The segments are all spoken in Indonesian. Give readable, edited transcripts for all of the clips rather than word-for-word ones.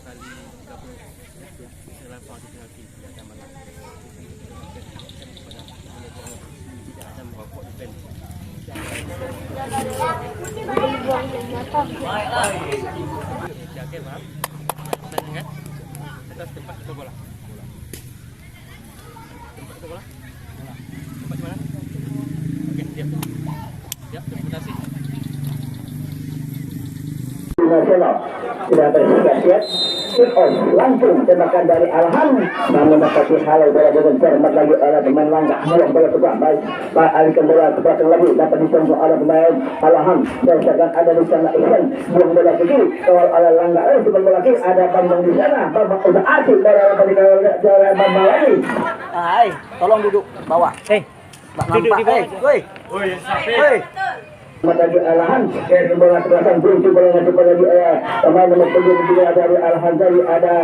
kali 30 setelah fase penalti tidak ada malah tidak ada merokok di pen. Jaga bang, sangat atas tempat itu bola. Tempat itu bola. Tempat di mana? Oke, siap. Siap, terima kasih. Nasional sudah bersiap-siap kick off langsung tembakan dari Alhan namun mendapati halau bola dengan cermat lagi oleh pemain langkah bola ke belakang baik alihkan bola ke belakang lagi dapat dicontoh oleh pemain Alhan dan sedang ada di sana Ihsan buang bola ke kiri kawal oleh langkah sebelum bola kiri ada Bambang di sana Bambang udah asik bola dari Bambang lagi Tolong duduk bawah. Duduk di bawah. Woi, Matagi Alhan dari bola ke belakang buntu bola ngasih bola di pemain nomor 7 juga dari Alhan tadi ada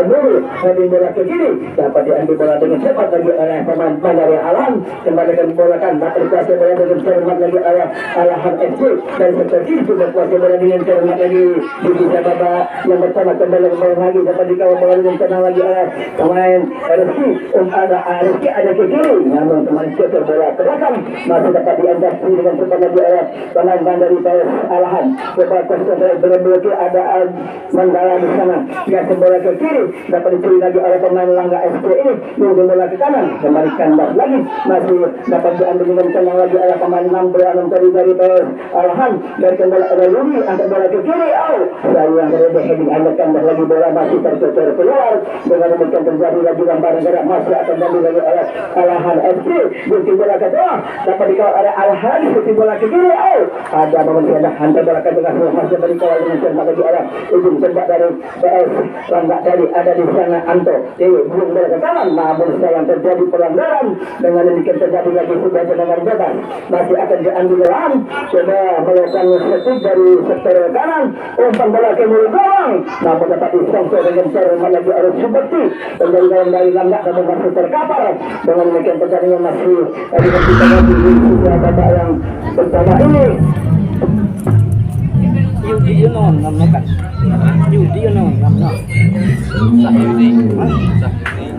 Nurul dari bola ke kiri dapat diambil bola dengan cepat lagi oleh pemain dari Alhan kembalikan bola kan dapat dikuasai bola dengan cermat lagi oleh Alhan FC dan sektor kiri juga kuasai bola dengan cermat lagi di sisi Bapak yang bersama kembali lagi dapat dikawal bola dengan tenang lagi oleh pemain Rizky Rizky ada ke kiri namun pemain sektor bola ke belakang masih dapat diantar dengan cepat lagi oleh pemain dari Alhan lepas benar-benar ada Mandala di sana dia bola ke kiri dapat dicuri lagi oleh pemain Langga FC ini nunggu bola ke kanan kembali kandas lagi masih dapat diambil dengan tenang lagi oleh pemain 6 dari Alhan dari bola ada Lumi angkat bola ke kiri sayang dari heading angkat kandas lagi bola masih tercecer keluar dengan demikian terjadi lagi gambaran gerak masih akan diambil lagi oleh Alhan FC bunyi bola ke tengah dapat dikawal oleh Alhan bunyi bola ke kiri ada momen ada hantar bola ke tengah masih berikawal dengan tembak lagi oleh ujung tembak dari PS Langga dari ada di sana Anto Dewi belum bola ke kanan namun sayang terjadi pelanggaran dengan demikian terjadi lagi sudah tendangan bebas masih akan diambil dalam coba melakukan setik dari sektor kanan umpan bola ke mulut gawang namun dapat disongkol dengan cermat lagi oleh Subekti penjagaan dari Langga namun masih terkapar dengan demikian pertandingan masih dihentikan lagi di babak yang pertama ini. you know ngam no kan. You know ngam no.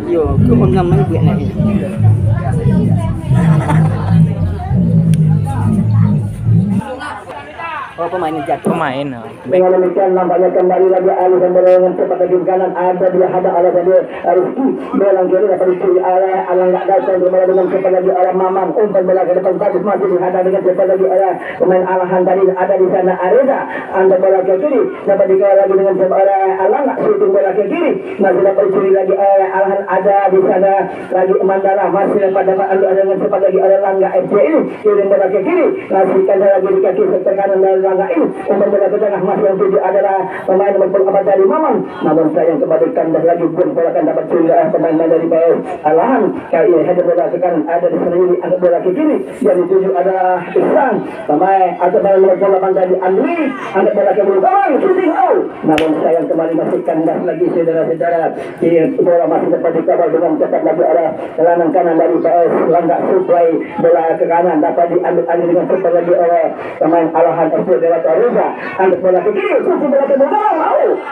Yo, cứ con ngâm mấy chuyện này. Oh, pemain jatuh. Pemain. Dengan demikian nampaknya kembali lagi alih dan bola dengan cepat ke kanan ada dia hadap oleh tadi Rizky bola kiri dapat dicuri oleh Alangga datang bola dengan cepat lagi oleh Maman umpan bola ke depan bagus masih dihadap dengan cepat lagi oleh pemain Alhan tadi ada di sana Areza angkat bola ke kiri dapat dikawal lagi dengan cepat oleh Alangga shooting bola ke kiri masih dapat dicuri lagi oleh Alhan ada di sana lagi Mandala masih dapat ambil dengan cepat lagi oleh Langga FC ini kirim bola ke kiri kasihkan lagi di kaki sektor kanan dari Langga ini umpan bola ke tengah masih yang tujuh adalah pemain nomor 4 dari Maman namun sayang kembali kandas lagi pun bola akan dapat curi pemain dari PS Alhan kali ini header bola ke kanan ada di sana ini angkat bola ke kiri yang dituju ada Ihsan pemain atau pemain nomor 8 dari Andri angkat bola ke mulut gawang shooting namun sayang kembali masih kandas lagi saudara-saudara di bola masih dapat dikawal dengan cepat lagi oleh gelandang kanan dari PS Langga supply bola ke kanan dapat diambil alih dengan cepat lagi oleh pemain Alhan FC lewat Areza angkat bola ke kiri shooting bola ke mulut gawang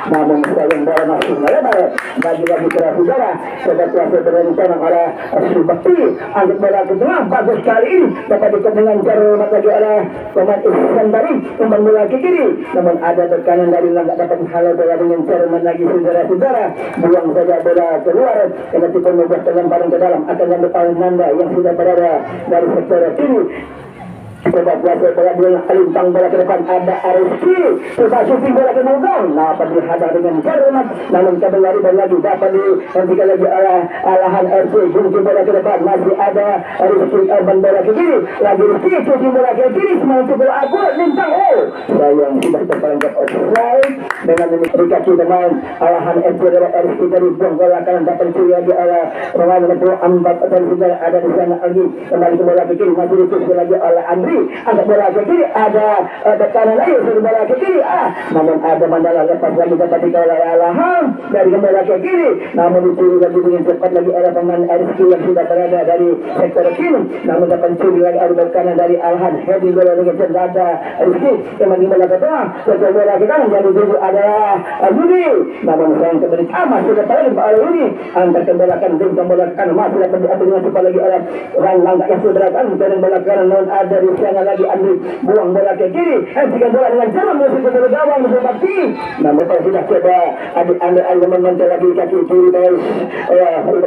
namun sayang bola masih melebar lagi-lagi saudara sebagai kuasa berencana oleh Subekti angkat bola ke tengah bagus kali ini dapat diikut dengan cermat lagi oleh pemain Ihsan tadi umpan bola ke kiri namun ada tekanan dari Langga dapat menghalau bola dengan cermat lagi saudara-saudara buang saja bola keluar karena tipe membuat lemparan ke dalam akan yang depan Nanda yang sudah berada dari sektor kiri coba kuasa bola dengan alimpang bola ke depan ada Rizky coba shooting bola ke belakang dapat dihadap dengan cermat namun kembali lagi dapat dihentikan lagi oleh Alhan FC shooting bola ke depan masih ada Rizky umpan bola ke kiri lagi Rizky shooting bola ke kiri semua cukup akurat lintang sayang sudah terperangkap offside dengan demikian kaki pemain Alhan FC lewat Rizky dari buang bola kanan dapat dicuri lagi oleh pemain nomor 4 dan sudah ada di sana lagi kembali ke bola ke kiri masih dicuri lagi oleh Andri angkat bola ke kiri ada tekanan lagi sudah bola ke kiri namun ada Mandala lepas lagi dapat dikawal oleh Alhan dari kembali ke kiri, namun dicuri lagi dengan cepat lagi oleh pemain Rizky yang sudah berada dari sektor kiri, namun dapat curi lagi arus kanan dari Alhan. Heading bola dengan cepat Rizky kembali bola ke tengah, setelah bola ke kanan jadi dulu ada Yudi, namun sayang kembali masih dapat lagi oleh Yudi, antar kembalikan dengan bola ke kanan, masih dapat diambil dengan cepat lagi oleh Langga yang sudah berada dan bola ke kanan, namun ada di sana lagi ambil buang bola ke kiri, hentikan bola dengan jalan masih ke gawang berbakti, namun sudah coba ambil menonton lagi kaki kiri guys.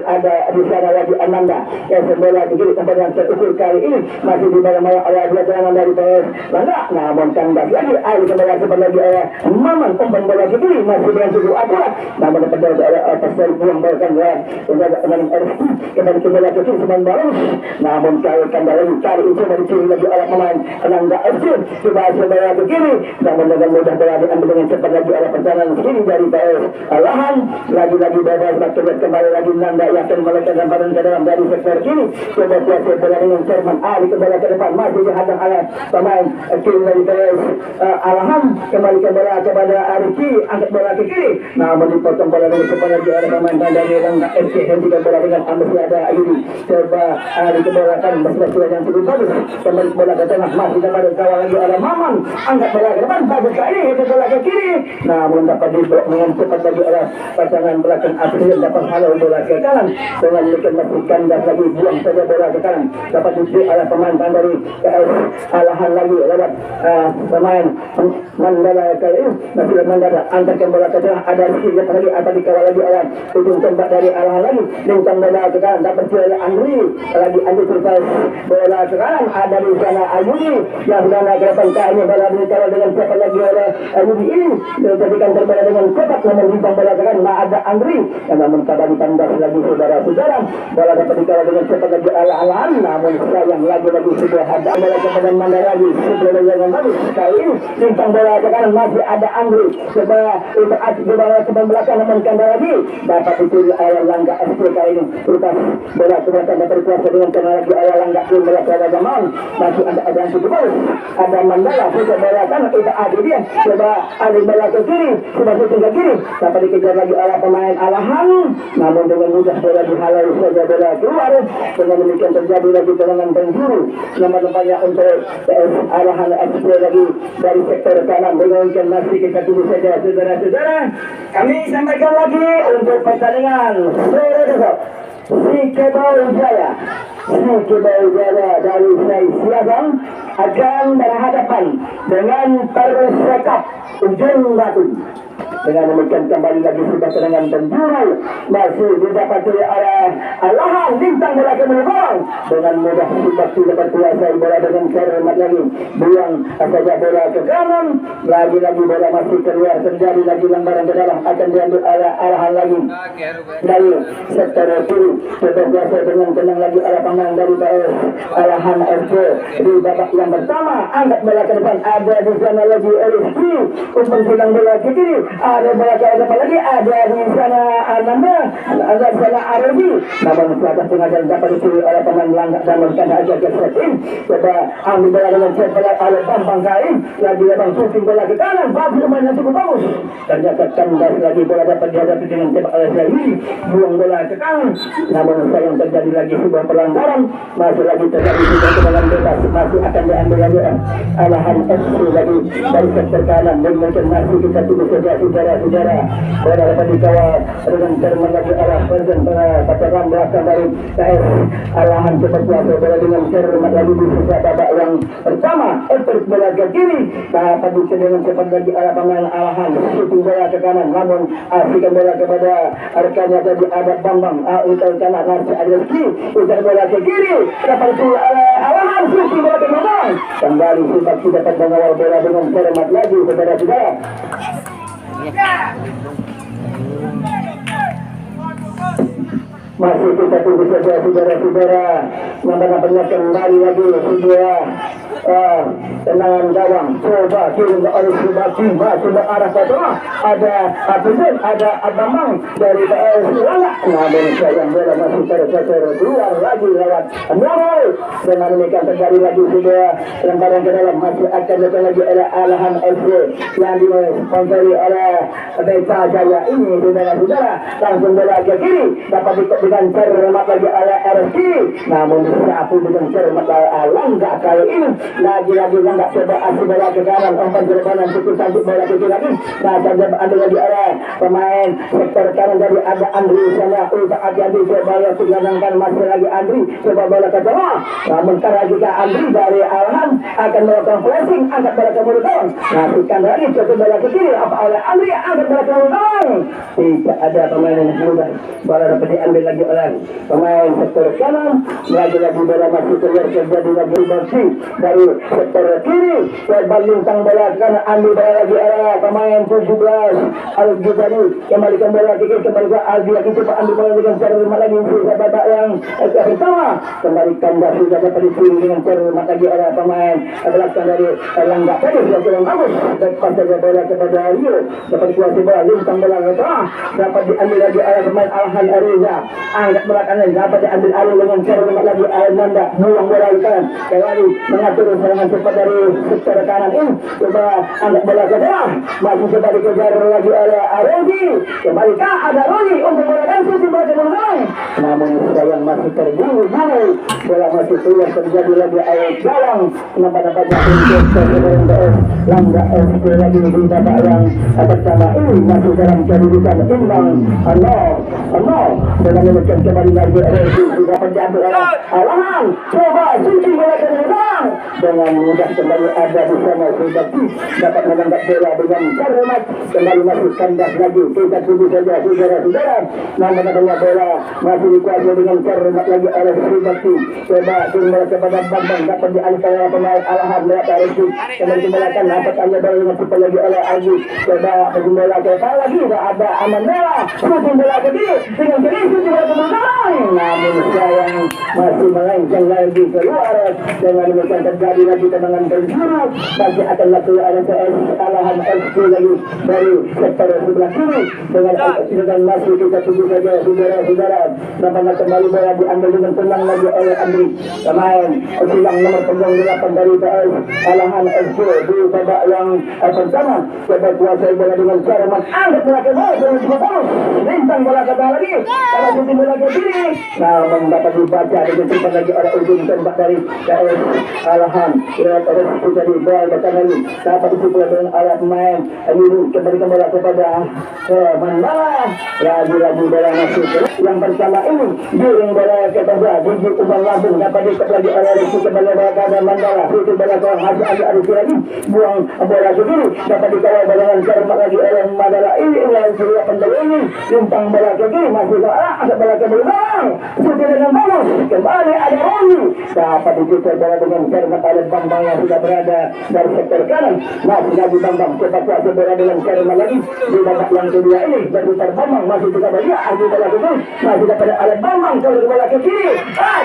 Ada di sana lagi Ananda yang bola ke kiri tempat yang terukur kali ini masih di bawah awal dua tendangan dari PS Langga, namun kandas lagi air kembali cepat lagi Maman umpan bola ke kiri masih dengan cukup akurat, namun dapat dari atas dari buang bola kan ya kembali kembali ke bola ke kiri semain baru, namun kembali cari itu dari kiri lagi oleh pemain Langga FC, coba bola ke kiri, namun dengan mudah bola diambil dengan cepat lagi oleh pertahanan kiri dari PS Lahan, lagi-lagi bebas kembali lagi Nanda yang akan meletakkan badan ke dalam dari sektor kiri, coba kuasa bola dengan Sherman Ali kembali ke depan masih dihadang oleh pemain kiri dari PS Lahan, kembali ke bola kepada Ariki, angkat bola ke kiri, namun dipotong bola dengan cepat lagi oleh pemain dari Langga FC, hentikan bola dengan masih ada Ayudi, coba Ali ke bola kan masih yang cukup bagus, kembali bola ke tengah masih dapat kawal lagi oleh Maman, angkat bola ke depan bagus sekali, hentikan bola ke kiri, namun dapat diblok dengan cepat lagi oleh pasangan belakang April, dapat halau bola ke kanan dengan lekan masih kandas lagi buang saja bola ke kanan, dapat diberi oleh pemain dari KS Alahan lagi lewat pemain Mandala kali ini masih Mandala antarkan bola ke tengah, ada sikit lagi atau dikawal lagi oleh ujung tembak dari Alahan lagi, lincang bola ke kanan dapat oleh Andri lagi Andri surprise bola ke kanan, ada di sana Ayudi yang sudah naik ke depan kali bola dikawal dengan cepat lagi oleh Ayudi ini dijadikan terbola dengan cepat, namun lincang bola ke kanan ada Andri yang namun kembali tandas lagi saudara-saudara, bola dapat dikawal dengan cepat lagi Alahan, namun sayang lagi sudah ada bola kepada Mandala lagi sudah yang bagus kali ini, lincang bola ke kanan masih ada Andri, coba itu asyik di bawah ke belakang namun kembali lagi dapat dicuri oleh Langga FC kali ini, lepas bola kemudian dapat kuasa dengan kena lagi oleh Langga di belakang Zaman, masih ada yang cukup bagus, ada Mandala sudah bola kanan itu ada dia, coba alih bola ke kiri, sudah shooting ke kiri, dapat dikejar lagi oleh pemain Alahan, namun dengan mudah bola dihalau saja bola keluar, dengan demikian terjadi lagi tendangan penjuru nomor depannya untuk PS Alahan FC lagi dari sektor kanan, dengan masih kita tunggu saja saudara-saudara, kami sampaikan lagi untuk pertandingan sore besok Sikebau Jaya dari Siagang akan berhadapan dengan Persekap Ujung Batu. Dengan demikian kembali lagi sudah serangan penjuru masih didapati oleh Alahan, lintang bola ke belakang dengan mudah sudah berkuasai bola dengan cermat lagi, buang saja bola ke kanan, lagi bola masih keluar, terjadi lagi lembaran ke dalam, akan diambil oleh Alahan lagi dari sektor kiri, sudah biasa dengan tenang lagi oleh pemain dari Alahan FC di babak yang pertama, angkat bola ke depan, ada di sana lagi Rizky, umpan silang bola ke kiri, ada bola ke depan lagi, ada di sana Ananda, ada di sana Arabi, namun setelah sengaja dapat dicuri oleh pemain Langga dan menekan aja ke setin, coba ambil bola dengan bola oleh Bambang Kain, lagi Bambang shooting bola ke kanan, bagus pemain cukup bagus, ternyata kandas lagi bola dapat dihadapi dengan tembak oleh Zahiri, buang bola ke kanan, namun sayang terjadi lagi sebuah pelanggaran, masih lagi terjadi sebuah tendangan bebas, masih akan diambil lagi Alahan FC lagi dari sektor kanan, dan mungkin masih kita tunggu saja saudara-saudara, bola dapat dikawal dengan cermat lagi arah persen pacaran belakang dari KS Alahan, cepat kuasa bola dengan cermat lagi di sisa babak yang pertama, terus bola ke kiri, dapat dicuri dengan cepat lagi arah pemain Alahan, shooting bola ke kanan, namun asihkan bola kepada rekannya tadi ada Bambang, utar kanan nanti ada Rizky, utar bola ke kiri, dapat dicuri Alahan, shooting bola ke kanan, kembali sudah dapat mengawal bola dengan cermat lagi saudara-saudara. Masih kita tunggu saja saudara-saudara, nampaknya kembali lagi sebuah tendangan gawang coba kirim oleh Subaki masuk ke arah ke tengah, ada Abdul, ada Abang dari PS Lala. Namun sayang bola masih tercecer keluar lagi lewat Nurul. Dengan demikian terjadi lagi sudah lemparan ke dalam, masih akan datang lagi oleh Alahan FC yang disponsori oleh Beta Jaya ini. Saudara-saudara, langsung bola ke kiri dapat dikot dengan cermat lagi oleh RSK, namun sapu dengan cermat Langga kali ini lagi-lagi Langga coba asli bola ke kanan, umpan berbanan cukup cantik bola ke kiri lagi. Nah, saja ada lagi oleh pemain sektor kanan dari ada Andri sana, untuk Adi coba yang digadangkan masih lagi Andri coba bola ke tengah, namun karena juga Andri dari Alhan akan melakukan flashing, angkat bola ke mulut gawang. Nah, lagi coba bola ke kiri, apa oleh Andri angkat bola ke mulut gawang. Tidak ada pemain yang mudah, bola dapat diambil lagi oleh pemain sektor kanan, lagi-lagi bola masih keluar, terjadi lagi bersih dari sektor kiri, coba lintang bola kanan, ambil bola lagi oleh pemain 17 Al-Jubani, kembalikan bola ke kiri, kembali ke Aldi lagi coba ambil bola dengan cara rumah lagi untuk babak yang pertama, kembalikan dah sudah dapat disini dengan cara rumah lagi oleh pemain belakang dari Langga tadi sudah kurang bagus, dapat saja bola kepada Rio, dapat kuasa bola lintang bola ke tengah, dapat diambil lagi oleh pemain Alhan Ariza, angkat bola kanan dapat diambil alih dengan cara rumah lagi Nanda, buang bola ke kanan, kembali mengatur serangan cepat dari sektor kanan ini, coba angkat bola ke tengah, masih coba dikejar lagi oleh Rodi, kembali ada Rodi untuk bola dan shooting bola ke belakang, namun sayang masih terburu-buru, bola masih keluar, terjadi lagi ayat gawang, nampak-nampaknya untuk keseluruhan BS Langga FC lagi di babak yang pertama ini masih dalam kedudukan imbang 0-0. Dengan demikian kembali lagi Rodi sudah penjatuh Alahan, coba shooting bola ke belakang, dengan mudah kembali ada di sana Subaki dapat menangkap bola dengan cermat, kembali masuk kandas lagi, kita tunggu saja saudara-saudara. Namun adanya bola masih dikuasai dengan cermat lagi oleh Subaki, coba turun bola kepada Bambang, dapat dialihkan oleh pemain Alahan lewat Resi, kembali kembalikan dapat hanya bola dengan super lagi oleh Aldi, coba turun bola ke depan lagi, ada Aman Mela, shooting bola ke kiri dengan kiri, shooting bola ke belakang, namun sayang masih melenceng lagi keluar. Dengan demikian terjadi lagi tendangan penjuru, masih akan lakukan ada PS Alahan FC lagi dari sektor sebelah kiri, dengan masih kita tunggu saja saudara-saudara. Nampaknya kembali bola diambil dengan tenang lagi oleh Andri, pemain silang nomor punggung 8 dari PS Alahan FC di babak yang pertama, coba kuasai bola dengan cara angkat bola ke bawah dengan bagus, lintang bola ke bawah lagi, kalau shooting bola ke kiri, namun dapat dibaca dengan cepat lagi oleh ujung tembak dari PS Alahan. Terus jadi bola datang lagi, dapat disupport dengan oleh pemain ini, kembalikan bola kepada Mandala, lagi-lagi bola masuk yang pertama ini, giring bola kepada Gigi Ubang Lampung, dapat dikot lagi oleh Rizky, kembali bola kepada Mandala, itu bola ke Haji Ali Arif lagi, buang bola ke kiri, dapat dikawal dengan cermat lagi oleh Mandala ini, yang sudah pendalungi, lintang bola ke kiri, masih ke arah, angkat bola ke belakang, sudah dengan bagus, kembali ada Roni, dapat dikot bola dengan cermat oleh Bambang yang sudah berada dari sektor kanan, masih lagi Bambang, coba kuasa bola dengan cermat lagi, di babak yang kedua ini, berputar Bambang, masih juga bagia, angkat bola ke kiri, masih dapat oleh Bambang, kalau bola ke kiri,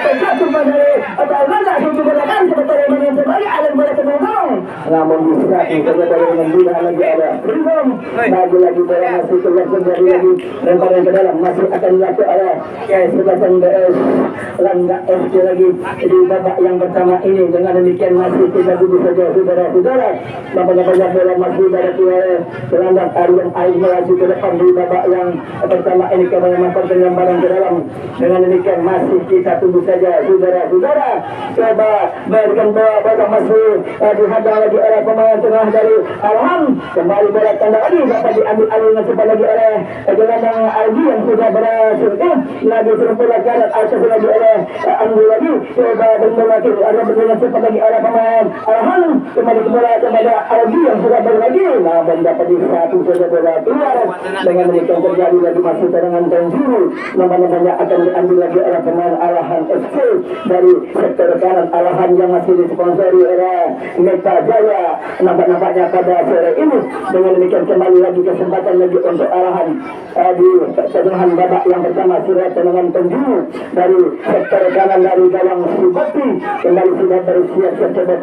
terjatuh pada Alanda, itu bola kan, sebentar yang menang kembali, ada bola ke belakang, namun bisa, kita bola dengan mudah lagi ada Rizom, lagi bola masih keluar terjadi lagi, lemparan ke dalam, masih akan dilakukan oleh kesebelasan BS Langga FC lagi, di babak yang pertama ini. Dengan demikian masih kita duduk saja saudara-saudara, nampaknya bola masih dari Langga Aryan Air melaju ke depan di babak yang pertama ini, kembali melakukan lemparan ke dalam. Dengan demikian masih kita tunggu saja saudara-saudara, coba berikan bola masih dihadang lagi oleh pemain tengah dari Alham, kembali bola tanda lagi dapat diambil alih dengan cepat lagi oleh gelandang Aldi yang sudah berhasil lagi turun bola kanan atas lagi oleh Andri lagi, coba bola kiri ada dengan cepat lagi oleh pemain Alham, kembali bola kepada Aldi yang sudah berlagi, nah dan dapat di satu saja bola keluar. Dengan demikian terjadi lagi masih tendangan penjuru, namanya akan diambil lagi oleh pemain Alahan FC dari sektor kanan Alahan yang masih disponsori oleh Meta Jaya nampak-nampaknya pada sore ini. Dengan demikian kembali lagi kesempatan lagi untuk arahan di pertengahan babak yang pertama sudah tendangan penjuru dari sektor kanan dari gawang Subakti kembali sudah bersiap-siap coba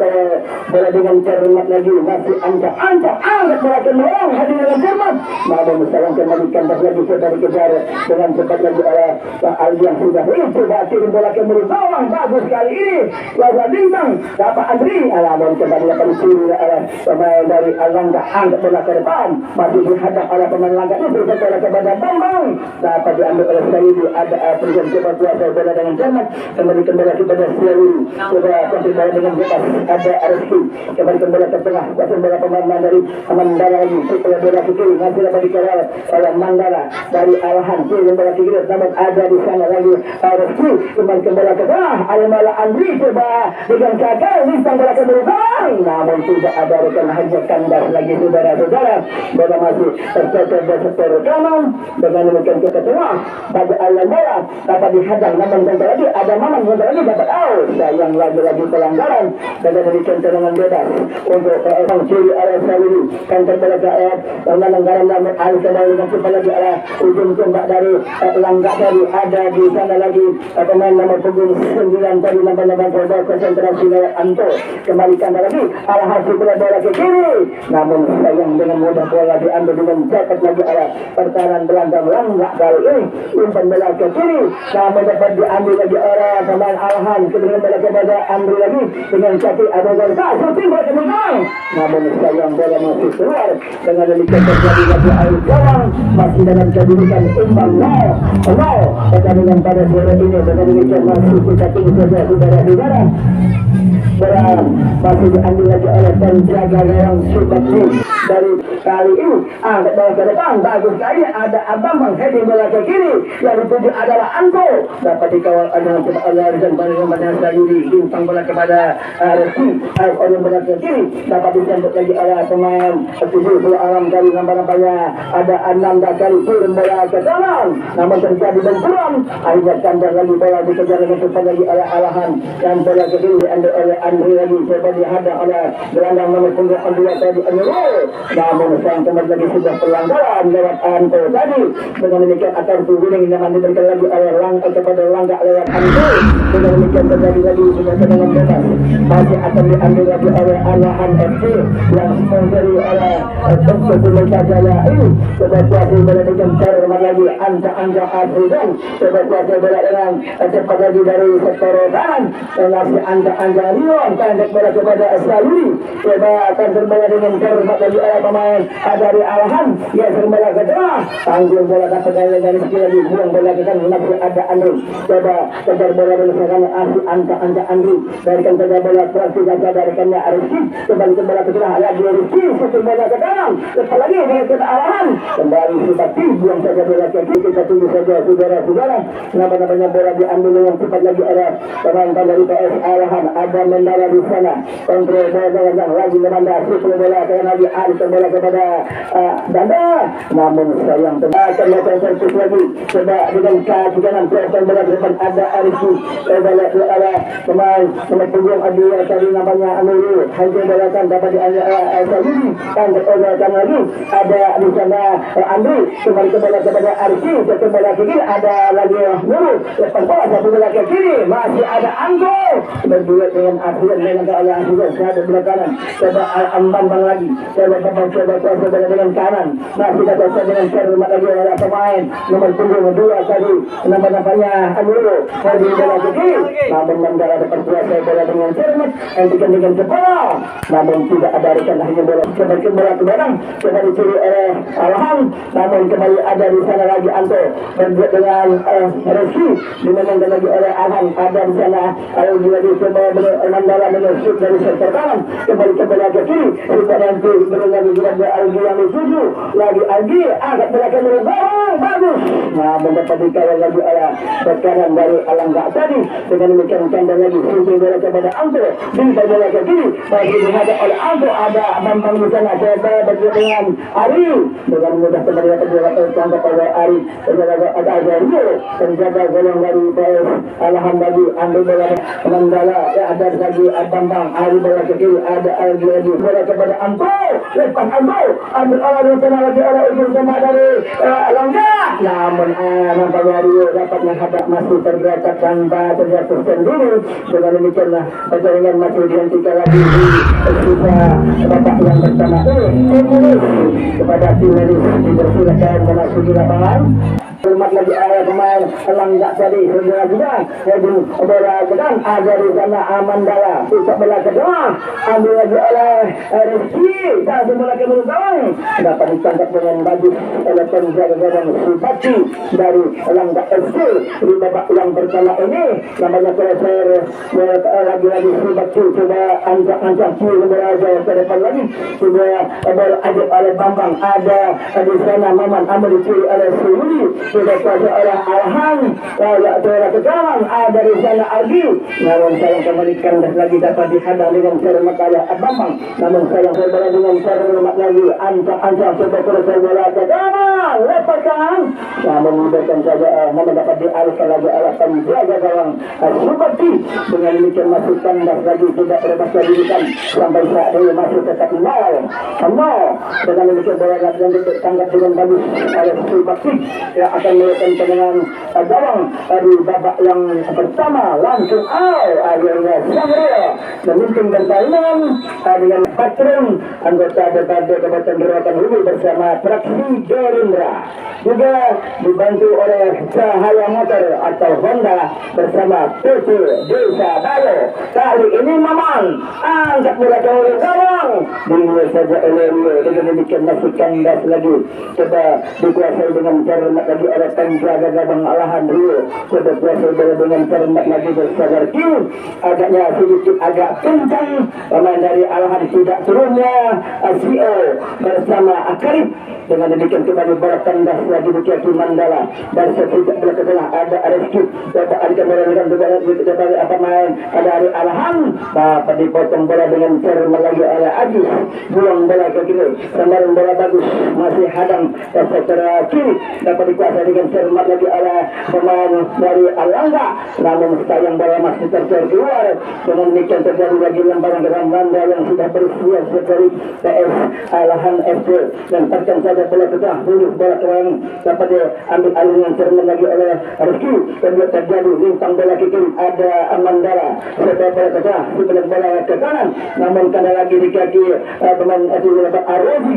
bola dengan cermat lagi masih angkat bola keluar hadir dengan cermat namun sayang kembalikan lagi sudah dikejar dengan cepat lagi oleh Aldi yang sudah coba kirim bola ke mulut gawang bagus kali ini Laza Bintang dapat Andri namun kembali dapat dicuri oleh pemain dari Alangga angkat bola ke depan masih dihadap oleh pemain Langga itu bola kepada Bambang dapat diambil oleh Saidi ada perjalanan cepat kuasa bola dengan cermat kembalikan bola kepada Siawi sudah kontak bola dengan bebas ada Rizky kembalikan bola ke tengah kuasa bola pemain dari Mandala lagi setelah bola ke kiri masih dapat dikawal oleh Mandala dari Alhan kiri bola ke kiri namun ada di sana lagi Rizky kembalikan bola ke tengah Alimala Andri coba dengan gagal listang bola ke belakang namun tidak ada rekan hanya kandas lagi saudara-saudara bola masih tercecer dan sektor kanan dengan demikian ke tengah bagi Alimala dapat dihadang namun bentar lagi ada Maman bentar lagi dapat out sayang lagi-lagi pelanggaran dengan demikian tendangan bebas untuk Sang Ciri arah Saliri kantor bola ke pelanggaran namun kembali dengan cepat lagi arah ujung tembak dari Langga dari ada di sana lagi pemain nomor punggung 9 tadi nampak coba konsentrasi lewat Anto kembalikan lagi arah hasil bola ke kiri namun sayang dengan mudah bola diambil dengan cepat lagi arah pertahanan belakang Langga kali ini umpan bola ke kiri namun dapat diambil lagi oleh pemain Alhan kemudian bola kepada Andri lagi dengan kaki ada gol shooting bola ke belakang namun sayang bola masih keluar dengan demikian terjadi lagi air gawang masih dalam kedudukan imbang 0 pertandingan pada sore ini dengan demikian masih kita tunggu saja saudara-saudara masih diambil lagi oleh penjaga gawang Subakti dari kali ini angkat bola ke depan bagus sekali ada Abang heading bola ke kiri yang dituju adalah Anto dapat dikawal dengan cepat oleh Rizan pada Sayuri bintang bola kepada Rizky oleh bola ke kiri dapat disambut lagi oleh pemain 70 alam kali nampaknya ada Ananda kali turun bola ke kanan namun terjadi benturan akhirnya kandang lagi bola dikejar dengan cepat lagi oleh Alahan dan bola ke kiri diambil oleh Andri lagi coba dihadang oleh gelandang nomor punggung 2 tadi Anurul namun sayang kembali lagi sudah pelanggaran lewat Anto tadi dengan demikian akan kuning yang diberikan lagi oleh Langga kepada Langga lewat Anto dengan demikian terjadi lagi sudah tendangan bebas masih akan diambil lagi oleh Alahan FC yang sponsori oleh Tengku Sulawesi Jaya ini coba kuasa bola dengan cara lagi Anja Afridan coba kuasa bola dengan cepat lagi dari sektor kanan dan masih Anja Rion pendek bola kepada Saluri coba akan terbola dengan cermat lagi oleh pemain dari Alhan ya terbola ke tengah tanggung bola dapat dari sekali lagi buang bola ke kanan masih ada Andri coba kejar bola bersama asli Anja Andri berikan saja bola klasik saja dari kena Rizky kembali ke bola ke tengah lagi Rizky satu bola ke kanan lepas lagi dengan kena Alhan kembali Subakti buang saja bola ke kiri kita tunggu saja saudara-saudara namanya bola diambil dengan cepat lagi oleh pemain dari PS Alhan ada Mendala di sana kontrol bola dengan lagi Mendala satu bola ke lagi Ali bola kepada Danda namun sayang akan melakukan servis lagi coba dengan kaki kanan presen bola ke depan ada Rizky bola ke arah pemain nomor punggung Adi tadi namanya Anurul hanya bola kan dapat diambil Saudi dan terolehkan lagi ada di sana Andri kembali ke bola kepada Rizky satu bola ke kiri ada lagi Nurul lepas bola satu bola ke kiri masih ada Anggo berduet dengan Afrian dengan oleh Afrian ada bola kanan coba Ambang lagi coba kuasa bola dengan kanan masih dapat dengan cermat lagi oleh pemain nomor punggung 2 tadi namanya Anurul di bola ke kiri namun Mandala dapat kuasa bola dengan cermat hentikan dengan kepala namun tidak ada rekan hanya bola kembali bola ke belakang coba dicuri oleh Alhan namun kembali ada di sana lagi Anto berbuat dengan Rizky dimenangkan lagi oleh Alhan ada di sana kalau dia coba Mandala menyusut dari sektor kanan kembali ke bola ke kiri kita nanti lagi juga ada Algi yang dituju lagi Algi agak belakang bergawang bagus. Nah mendapat dikawal lagi oleh tekanan dari Alangga tadi dengan demikian kandang lagi sunting bola kepada Anto bintang bola ke kiri bagi dihadap oleh Anto ada Bambang di sana coba berdua dengan Ari dengan mudah kembali dapat bola tertangkap oleh Ari ada Rio penjaga golong dari PS Alahan lagi ambil bola Mandala ya ada lagi Bambang Ari bola ke kiri ada Algi lagi bola kepada Anto lepas Anto ambil oleh di sana lagi oleh ujung sama dari Alangga namun nampaknya Rio dapat menghadap masih tergeletak tanpa terjatuh sendiri dengan demikianlah pertandingan masih dihentikan lagi di bapak yang bersama kepada tim medis dipersilakan memasuki lapangan. Hormat lagi ayah pemain Alangga tadi segera juga jadi bola kedang ada di sana Amandala pusat bola kedua ambil lagi oleh Rizky dan bola ke belakang dapat ditangkap dengan bagus oleh penjaga gawang Subati dari Alangga FC di babak yang pertama ini namanya Treser lagi Subati coba ancang-ancang kiri beraja ke depan lagi coba bola ada oleh Bambang ada di sana Maman ambil kiri oleh Suri sudah kuasa oleh Alhan bola ke kanan ada di sana Algi namun sayang kembalikan lagi dapat dihadang dengan cermat oleh Bambang namun sayang bola dengan cermat lagi ancang-ancang coba selesai bola ke kanan lepaskan namun mudahkan saja namun dapat dialihkan lagi oleh penjaga gawang Subati dengan demikian masuk tandas lagi tidak lepas dirikan sampai saat ini masih tetap 0 dengan demikian bola yang ditangkap dengan bagus oleh Subati yang akan melakukan tendangan gawang di babak yang pertama langsung akhirnya Sangria memimpin pertandingan dengan patron anggota DPRD Kabupaten Rokan Hulu bersama Praksi Gerindra juga dibantu oleh Cahaya Motor atau Honda bersama PT Desa Dayo kali ini Maman angkat bola ke gawang dimulai saja oleh Rio dengan demikian masih kandas lagi coba dikuasai dengan cermat lagi oleh penjaga gawang Alahan Rio coba kuasai bola dengan cermat lagi bersabar kiri agaknya sedikit agak kencang pemain dari Alahan tidak turunnya CEO bersama Akarib dengan demikian kembali bola kandas lagi di kaki Mandala dari setiap bola ke tengah ada Rizky dapat ada bola dengan dari apa main ada dari Alahan dapat dipotong bola dengan cermat lagi oleh Ajis buang bola ke kiri kemarin bola bagus masih hadang secara kiri dapat dikuasai dengan cermat lagi oleh pemain dari Alangga namun sayang bola masih terkeluar dengan demikian terjadi lagi lemparan dengan Manda yang sudah berusia sekali PS Alahan FC dan terkan saja bola ke tengah lurus bola ke kanan dapat diambil alih dengan cermat lagi oleh Rizky dan dia terjadi limpang bola ke kiri ada Amandala setelah bola ke tengah sebelum bola ke kanan namun kena lagi di kaki pemain itu dapat Arozi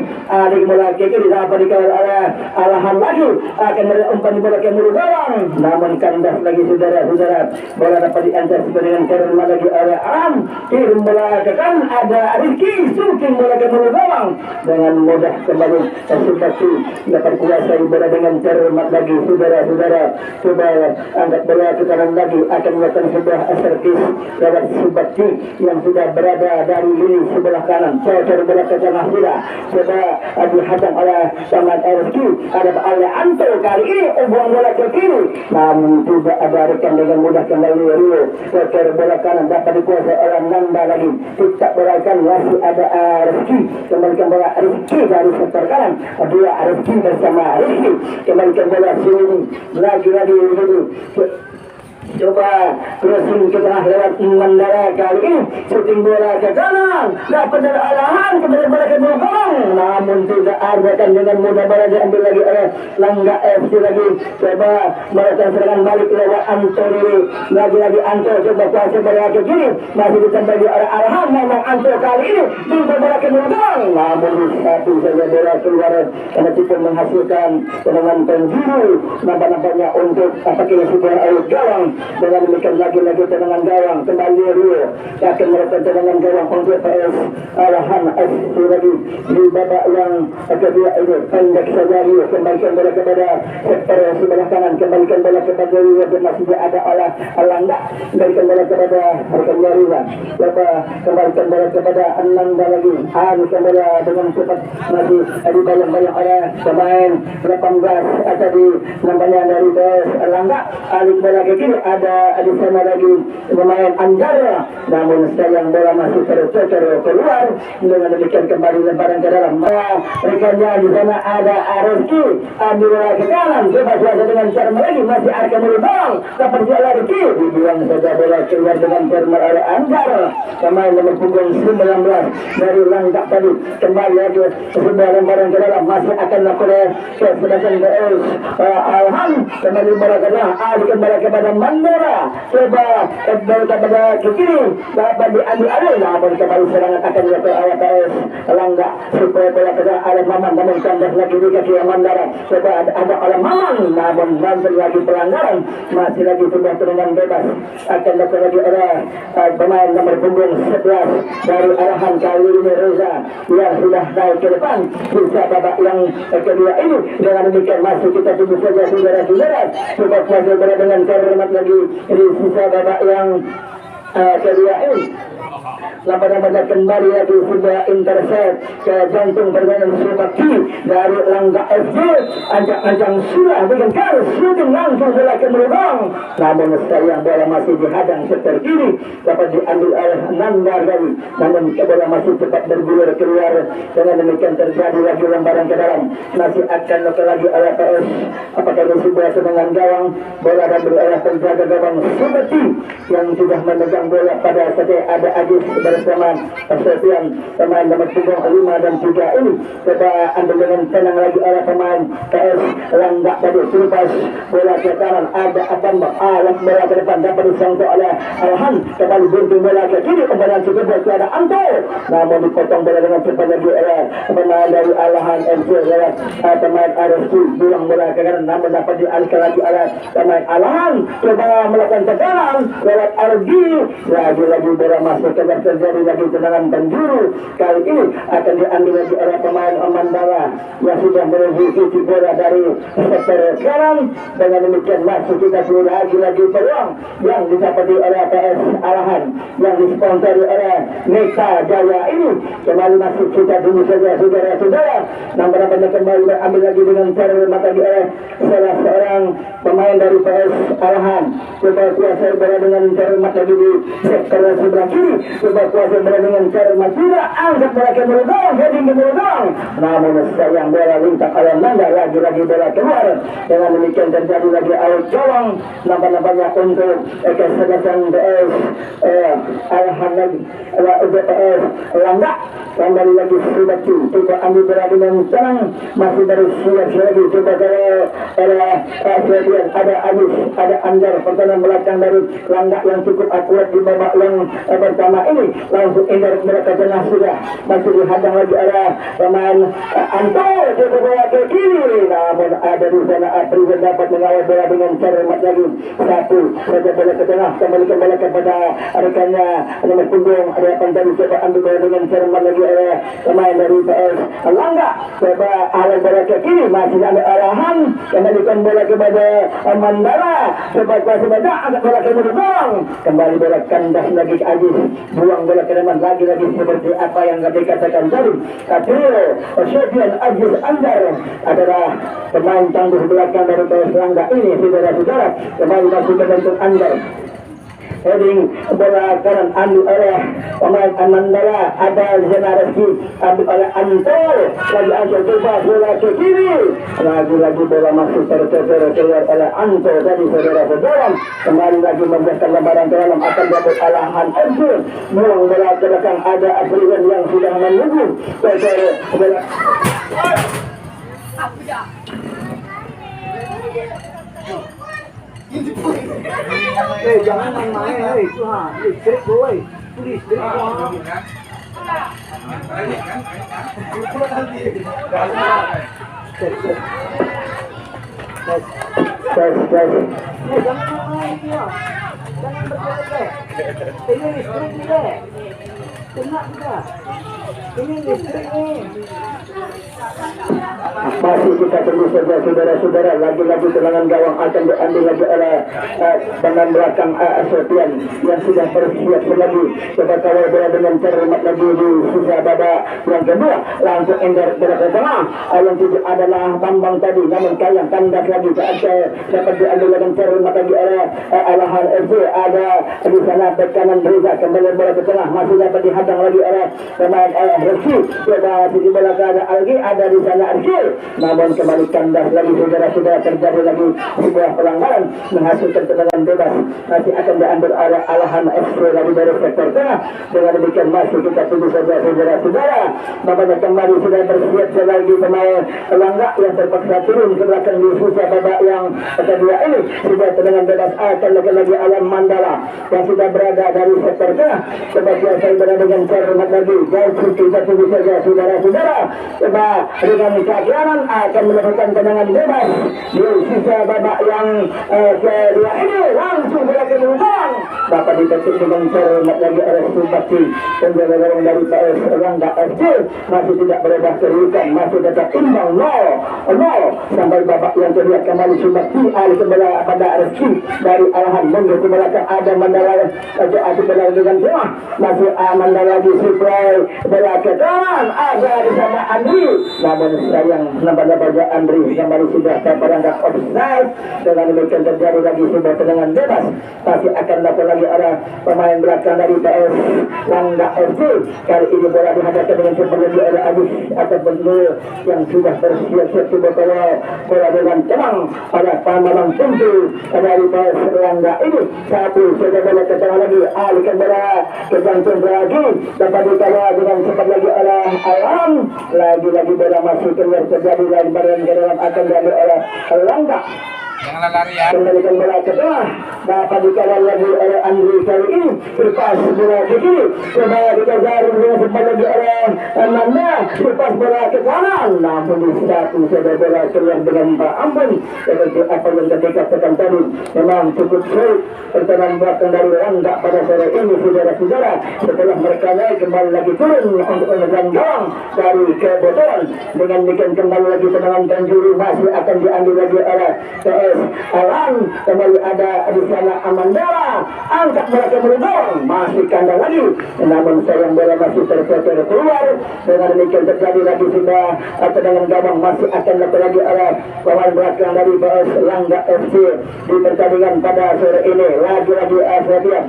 di bola ke kiri dapat dikawal oleh Alahan lagi akan umpan bola ke mulut gawang namun kandas lagi saudara-saudara bola dapat diantar dengan cermat lagi oleh Aram kirim bola ke kanan ada Rizky shooting bola ke mulut gawang dengan mudah kembali Subati dapat kuasai bola dengan cermat lagi saudara-saudara coba angkat bola ke kanan lagi akan melakukan sebuah servis lewat Subati yang sudah berada dari lini sebelah kanan coba bola ke tengah sudah coba dihadang oleh pemain Rizky ada oleh Anto kali ini buang bola ke kiri namun tidak ada rekan dengan mudah kembali Rio coba bola kanan dapat dikuasai oleh Nanda lagi tidak berakan masih ada Rizky kembalikan bola Rizky dari sektor kanan dua Rizky bersama Rizky kembalikan bola sini lagi coba crossing ke tengah lewat Mandala kali ini shooting bola ke kanan dapat dari Alahan kembali bola ke belakang namun tidak arahkan dengan mudah bola diambil lagi oleh Langga FC lagi coba melakukan serangan balik lewat Antoni lagi Anto coba kuasa bola ke kiri masih ditembaki oleh Alahan memang Anto kali ini minta bola ke belakang namun satu saja bola keluar karena cukup menghasilkan tendangan penjuru nampak-nampaknya untuk apakah sebuah air gawang dengan demikian lagi-lagi tendangan gawang kembali Rio akan melakukan tendangan gawang untuk PS Arahan FC lagi di babak yang kedua ini pendek saja Rio kembalikan bola kepada sektor sebelah kanan kembalikan bola kepada Rio dan masih ada oleh Alanda kembalikan bola kepada rekannya Rio kembalikan bola kepada Ananda lagi harus bola dengan cepat masih dibayang-bayang oleh pemain 18 atau di namanya dari PS Alanda alik bola ke kiri ada di sana lagi pemain Anjara namun sayang bola masih tercecer keluar dengan demikian kembali lemparan ke dalam rekannya di sana ada Arifki ambil bola ke kanan bebas saja dengan Sharma lagi masih akan merubah dapat bola Arifki dibuang saja bola keluar dengan Sharma oleh Anjara pemain nomor punggung 19 dari Langkap tadi kembali lagi sebuah lemparan ke dalam masih akan lakukan kesempatan PS Alhan kembali bola ke dalam alihkan bola kepada Mandora coba bola kepada ke kiri dapat diambil alih namun kembali serangan akan dilakukan oleh PS Langga supaya bola ke dalam oleh Maman namun kandas lagi di kaki Mandora coba ada oleh Maman namun nanti lagi pelanggaran masih lagi sebuah tendangan bebas akan dilakukan lagi oleh pemain nomor punggung 11 dari Arahan kali ini Reza yang sudah naik ke depan bisa babak yang kedua ini dengan demikian masih kita tunggu saja saudara-saudara coba kuasa bola dengan cermat lagi di sisa babak yang kedua ini Lama-lama kembali lagi sudah intercept ke jantung permainan Subaki dari Langga FC ancang-ancang sudah dengan garis shooting langsung bola ke berubang namun sayang bola masih dihadang sektor kiri dapat diambil oleh Nandar dari namun bola masih cepat bergulir keluar dengan demikian terjadi lagi lembaran ke dalam masih akan lakukan lagi oleh PS apakah ini sebuah serangan gawang bola dan oleh penjaga gawang Subaki yang sudah memegang bola pada saat ada Agis bersama Sofian pemain nomor punggung 5 dan 3 ini coba ambil dengan tenang lagi oleh pemain PS Langga tadi lepas bola ke kanan ada akan alat bola ke depan dapat disangkut oleh Alhan kembali bunting bola ke kiri kembali cukup ada Anto namun dipotong bola dengan cepat lagi oleh pemain dari Alhan MC lewat pemain RSQ buang bola ke kanan namun dapat dialihkan lagi oleh pemain Alhan coba melakukan tekanan lewat Argi lagi bola masuk ke terjadi lagi tendangan penjuru kali ini akan diambil lagi oleh pemain Mandala yang sudah menuju bola dari sektor kanan dengan demikian masih kita sudah lagi peluang yang didapati oleh PS Arahan yang disponsori oleh Neka Jaya ini kembali masih kita dulu saja saudara-saudara nomor berapa kembali ambil lagi dengan cara mata oleh salah seorang pemain dari PS Arahan coba kuasa bola dengan cara mata di sektor sebelah kiri coba kuasa bola dengan cara mata angkat bola ke berubah heading ke berubah namun sayang bola lintas oleh Nanda lagi bola keluar dengan demikian terjadi lagi out gawang nampak-nampaknya untuk kesempatan PS Arahan lagi PS Langga kembali lagi sudah coba ambil bola dengan tenang masih dari siap lagi coba kalau ada Agus ada Anjar pertahanan belakang dari Langga yang cukup akurat di babak yang pertama ini langsung indah mereka tengah sudah masih dihadang lagi oleh pemain Anto coba bola ke kiri namun ada di sana April dapat mengawal bola dengan cermat lagi satu saja bola ke tengah kembalikan bola kepada rekannya nomor punggung ada pandai coba ambil bola dengan cermat lagi oleh pemain dari PS Langga coba alih bola ke kiri masih ada arahan kembalikan bola kepada Mandala coba kuasa baca agak bola ke belakang kembali bola kandas lagi ke Ajis buang bola ke depan lagi seperti apa yang dikatakan tadi Katrio Sofian Ajis Andar adalah pemain tangguh belakang dari PS Langga ini saudara-saudara kembali masuk ke bentuk Andar heading bola kanan ambil oleh pemain Mandala ada Zenareski ambil oleh Anto lagi coba bola ke kiri lagi bola masuk tercecer keluar oleh Anto tadi saudara-saudara kembali lagi membiarkan lembaran ke dalam akan dapat alahan Anto buang bola ke belakang ada Afriwan yang sudah menunggu bola Jangan main-main, itu listrik boy, listrik Jangan bergerak. Ini listrik juga. Kena juga. Ini listrik nih. Masih kita tunggu saja saudara-saudara, lagi-lagi serangan gawang akan diambil lagi oleh pemain belakang Sofian yang sudah bersiap lagi. Coba kawal bola dengan cermat lagi di sisa babak yang kedua. Langsung Ender bola ke tengah. Yang tujuh adalah Bambang tadi, namun kayang tandas lagi dapat diambil dengan cermat lagi oleh Alahan FC. Ada di sana bek kanan Reza, kembali bola ke tengah, masih dapat dihadang lagi oleh pemain Rizky. Coba sisi bola ke ada Algi, ada di sana Arki. Namun kembali kandas lagi saudara-saudara, terjadi lagi sebuah pelanggaran menghasilkan tendangan bebas. Masih akan diambil oleh Alahan FC lagi dari sektor tengah. Dengan demikian masih kita tunggu saja saudara-saudara. Babaknya kembali sudah bersiap lagi pemain Langga yang terpaksa turun ke belakang di sisa babak yang kedua ini. Sudah tendangan bebas akan lagi Alam Mandala yang sudah berada dari sektor tengah. Coba siapa berada dengan cermat lagi. Dan kita tunggu saja saudara-saudara. Coba dengan kanan akan melakukan tendangan bebas di sisa babak yang kedua ini. Langsung bola ke belakang dapat ditetik dengan cermat lagi oleh Subakti. Penjaga gawang dari PS Langga FC masih tidak berubah kedudukan, masih tetap imbang 0-0 sampai babak yang kedua. Kembali Subakti alih kembali pada Rizky dari Alahan mundur ke belakang, ada Mandala asik bola dengan tengah, masih Mandala di supply bola ke kanan, ada di sana Andri, namun sayang nampaknya pada Andri kembali sudah terperangkap offside. Dengan demikian terjadi lagi sebuah tendangan bebas, masih akan dapat lagi oleh pemain belakang dari PS Langga FC. Kali ini bola dihadapkan dengan cepat lagi oleh Agus ataupun yang sudah bersiap-siap coba bola dengan tenang pada Pamalang Tentu dari PS Langga ini. Satu saja bola ke tengah lagi, alihkan bola ke jantung lagi, dapat dikawal dengan cepat lagi oleh Alam. Lagi-lagi bola masih keluar, terjadi lagi badan ke dalam akan diambil oleh Langga. Janganlah larian. Kembalikan bola ke tengah, dapat dikawal lagi oleh Andri. Kali ini lepas bola ke kiri, coba dikejar dengan cepat lagi oleh Nanda, lepas bola ke kanan, namun di satu saja bola keluar dengan Pak Ampun. Seperti apa yang dikatakan tadi, memang cukup sulit pertahanan belakang dari Langga pada sore ini saudara-saudara. Setelah mereka naik kembali lagi turun untuk menekan gawang dari kebocoran. Dengan demikian kembali lagi tendangan Tanjuri masih akan diambil lagi oleh PS Alam. Kembali ada di sana Amandala, angkat bola ke belakang, masih kandang lagi, namun sayang bola masih tercecer keluar. Dengan demikian terjadi lagi sudah tendangan gawang masih akan dapat lagi oleh pemain belakang dari PS Langga FC di pertandingan pada sore ini. Lagi-lagi Fabian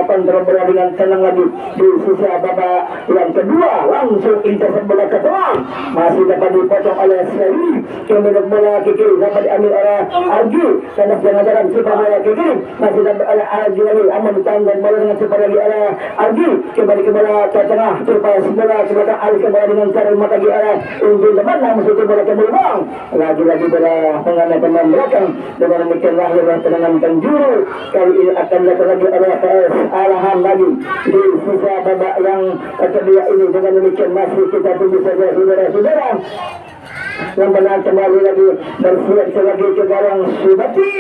kontrol bola dengan tenang lagi di sisa babak yang kedua. Langsung intercept bola ke tengah, masih dapat dipotong oleh Seri. Kemudian bola ke kiri dapat diambil oleh Argi, dan jalan cepat bola ke kiri masih dapat oleh Argi lagi. Aman tanggung bola dengan cepat lagi oleh Argi, kembali ke bola ke tengah, cepat bola ke belakang, alih ke bola dengan cara mata lagi oleh Unjul depan, namun itu bola ke belakang. Lagi-lagi bola mengenai pemain belakang. Dengan demikian lahir tendangan Tanjuru. Kali ini akan dapat lagi oleh PS Alahan lagi di sisa babak yang kedua ini. Dengan demikian masih kita tunggu saja saudara-saudara. Yang benar kembali lagi bersiap lagi ke gawang Subati.